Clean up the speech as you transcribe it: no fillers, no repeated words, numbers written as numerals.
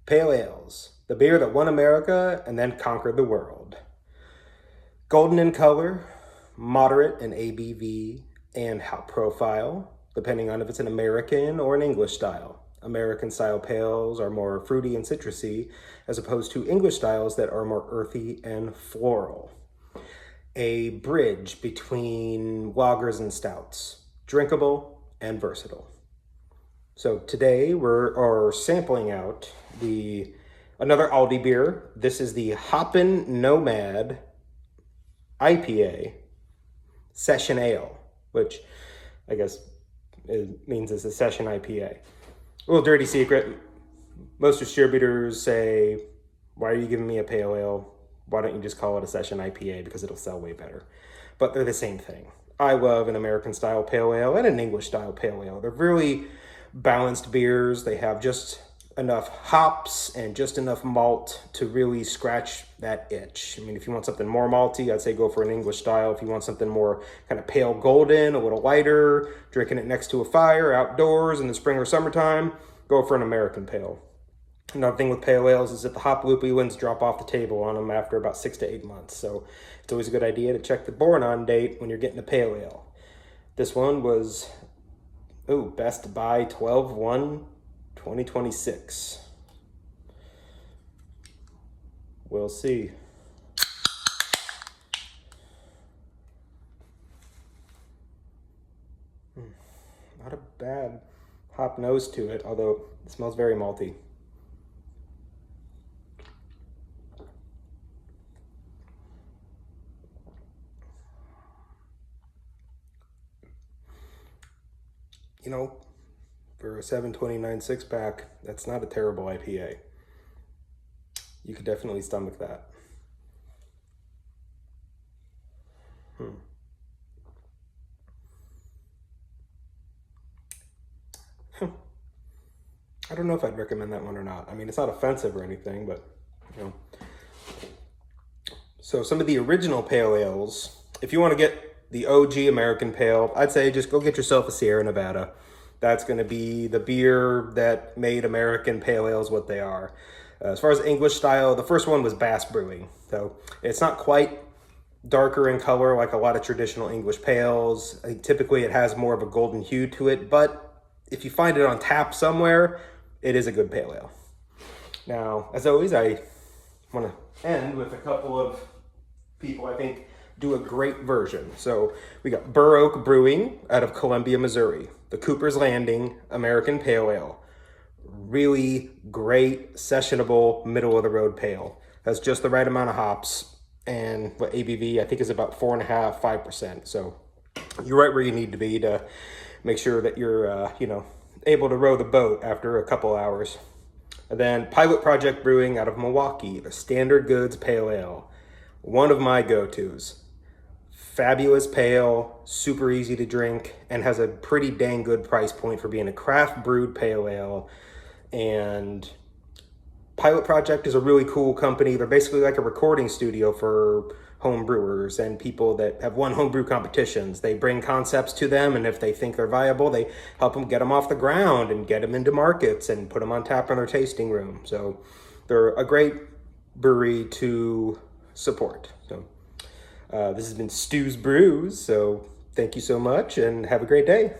Pale ales, the beer that won America and then conquered the world. Golden in color, moderate in ABV and hop profile, depending on if it's an American or an English style. American style pales are more fruity and citrusy, as opposed to English styles that are more earthy and floral. A bridge between lagers and stouts, drinkable and versatile. So today we're sampling out another Aldi beer. This is the Hoppin' Nomad IPA Session Ale, which I guess it means it's a session IPA. A little dirty secret. Most distributors say, why are you giving me a pale ale? Why don't you just call it a session IPA because it'll sell way better? But they're the same thing. I love an American style pale ale and an English style pale ale. They're really balanced beers. They have just enough hops and just enough malt to really scratch that itch. I mean, if you want something more malty, I'd say go for an English style. If you want something more kind of pale golden, a little lighter, drinking it next to a fire outdoors in the spring or summertime, go for an American pale. Another thing with pale ales is that the hop lupulins drop off the table on them after about 6 to 8 months. So it's always a good idea to check the born-on date when you're getting a pale ale. This one was, best by 12/1/2026. We'll see. Not a bad hop nose to it, although it smells very malty. You know, for a 729 6-pack, that's not a terrible IPA. You could definitely stomach that. I don't know if I'd recommend that one or not. I mean, it's not offensive or anything, but, you know. So some of the original pale ales, if you want to get the OG American pale, I'd say just go get yourself a Sierra Nevada. That's going to be the beer that made American pale ales what they are. As far as English style, the first one was Bass Brewing. So it's not quite darker in color like a lot of traditional English pales. I think typically it has more of a golden hue to it, but if you find it on tap somewhere, it is a good pale ale. Now, as always, I want to end with a couple of people I think do a great version. So we got Burr Oak Brewing out of Columbia, Missouri. The Cooper's Landing American Pale Ale. Really great, sessionable, middle-of-the-road pale. Has just the right amount of hops, and what ABV I think is about 4.5%, 5%. So you're right where you need to be to make sure that you're, able to row the boat after a couple hours. And then Pilot Project Brewing out of Milwaukee, the Standard Goods Pale Ale. One of my go-tos. Fabulous pale, super easy to drink, and has a pretty dang good price point for being a craft brewed pale ale. And Pilot Project is a really cool company. They're basically like a recording studio for home brewers and people that have won homebrew competitions. They bring concepts to them, and if they think they're viable, they help them get them off the ground and get them into markets and put them on tap in their tasting room. So they're a great brewery to support. So this has been Stu's Brews. So thank you so much and have a great day.